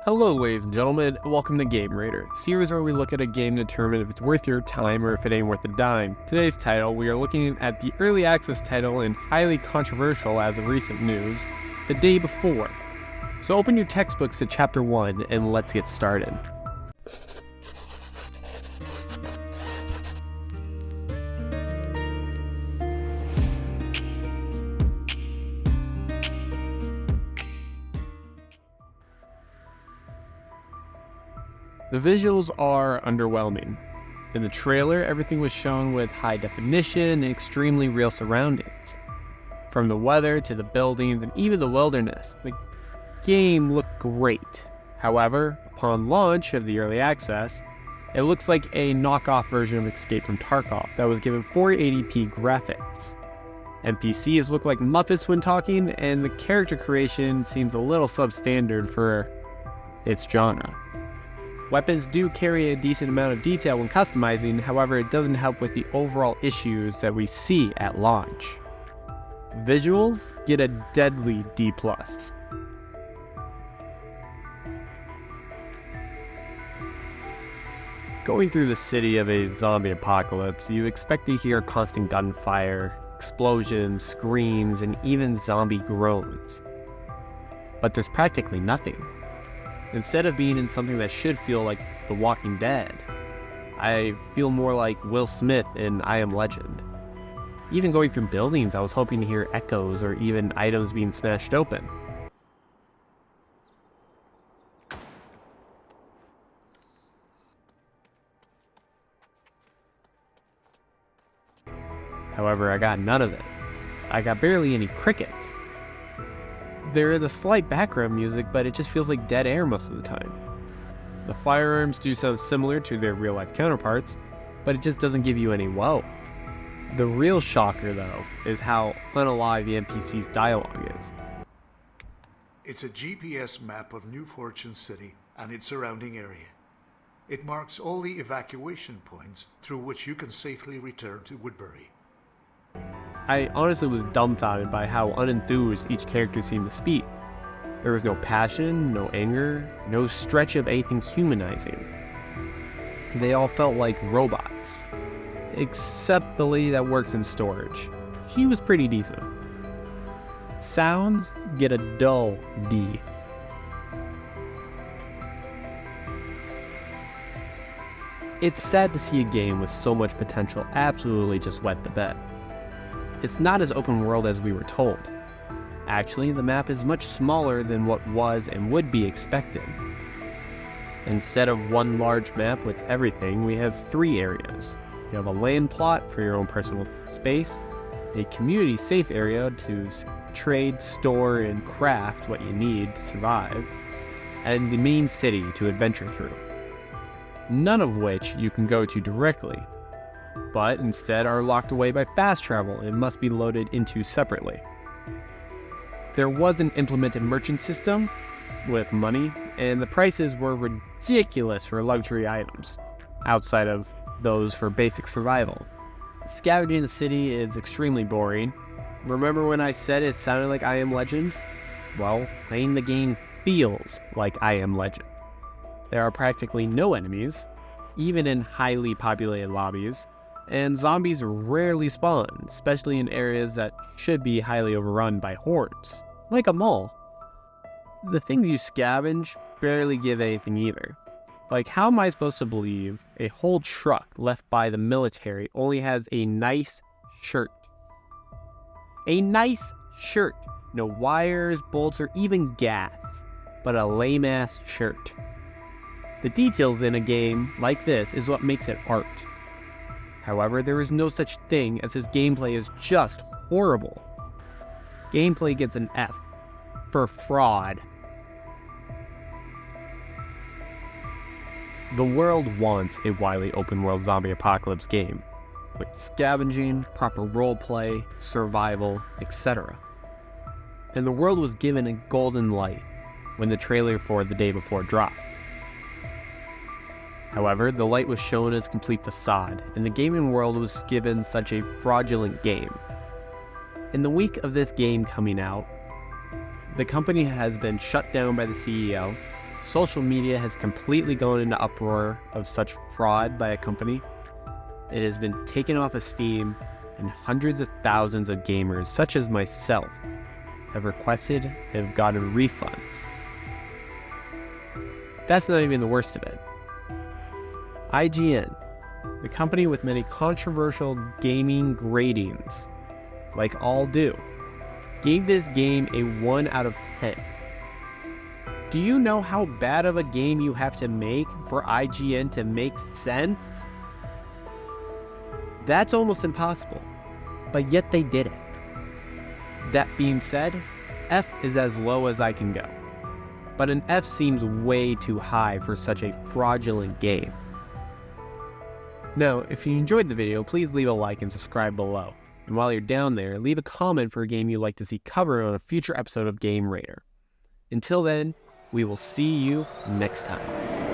Hello ladies and gentlemen, welcome to Game Raider, a series where we look at a game to determine if it's worth your time or if it ain't worth a dime. Today's title, we are looking at the early access title and highly controversial as of recent news, The Day Before. So open your textbooks to chapter 1 and let's get started. The visuals are underwhelming. In the trailer, everything was shown with high definition and extremely real surroundings. From the weather to the buildings and even the wilderness, the game looked great. However, upon launch of the early access, it looks like a knockoff version of Escape from Tarkov that was given 480p graphics. NPCs look like Muppets when talking, and the character creation seems a little substandard for its genre. Weapons do carry a decent amount of detail when customizing, however it doesn't help with the overall issues that we see at launch. Visuals get a deadly D+. Going through the city of a zombie apocalypse, you expect to hear constant gunfire, explosions, screams, and even zombie groans. But there's practically nothing. Instead of being in something that should feel like The Walking Dead, I feel more like Will Smith in I Am Legend. Even going through buildings, I was hoping to hear echoes or even items being smashed open. However, I got none of it. I got barely any crickets. There is a slight background music, but it just feels like dead air most of the time. The firearms do sound similar to their real-life counterparts, but it just doesn't give you any wow. The real shocker, though, is how unalive the NPC's dialogue is. It's a GPS map of New Fortune City and its surrounding area. It marks all the evacuation points through which you can safely return to Woodbury. I honestly was dumbfounded by how unenthused each character seemed to speak. There was no passion, no anger, no stretch of anything humanizing. They all felt like robots. Except the lady that works in storage. She was pretty decent. Sounds get a dull D. It's sad to see a game with so much potential absolutely just wet the bed. It's not as open world as we were told. Actually, the map is much smaller than what was and would be expected. Instead of one large map with everything, we have 3 areas. You have a land plot for your own personal space, a community safe area to trade, store, and craft what you need to survive, and the main city to adventure through. None of which you can go to directly, but instead are locked away by fast travel and must be loaded into separately. There was an implemented merchant system with money, and the prices were ridiculous for luxury items, outside of those for basic survival. Scavenging the city is extremely boring. Remember when I said it sounded like I Am Legend? Well, playing the game feels like I Am Legend. There are practically no enemies, even in highly populated lobbies, and zombies rarely spawn, especially in areas that should be highly overrun by hordes, like a mall. The things you scavenge barely give anything either. Like, how am I supposed to believe a whole truck left by the military only has a nice shirt? A nice shirt! No wires, bolts, or even gas, but a lame-ass shirt. The details in a game like this is what makes it art. However, there is no such thing as his gameplay is just horrible. Gameplay gets an F for fraud. The world wants a wily open-world zombie apocalypse game, with scavenging, proper roleplay, survival, etc. And the world was given a golden light when the trailer for The Day Before dropped. However, the light was shown as complete facade, and the gaming world was given such a fraudulent game. In the week of this game coming out, the company has been shut down by the CEO, Social media has completely gone into uproar of such fraud by a company. It has been taken off of Steam, and hundreds of thousands of gamers, such as myself, have requested and have gotten refunds. That's not even the worst of it. IGN, the company with many controversial gaming gradings, like all do, gave this game a 1 out of 10. Do you know how bad of a game you have to make for IGN to make sense? That's almost impossible, but yet they did it. That being said, F is as low as I can go, but an F seems way too high for such a fraudulent game. Now, if you enjoyed the video, please leave a like and subscribe below. And while you're down there, leave a comment for a game you'd like to see covered on a future episode of Game Raider. Until then, we will see you next time.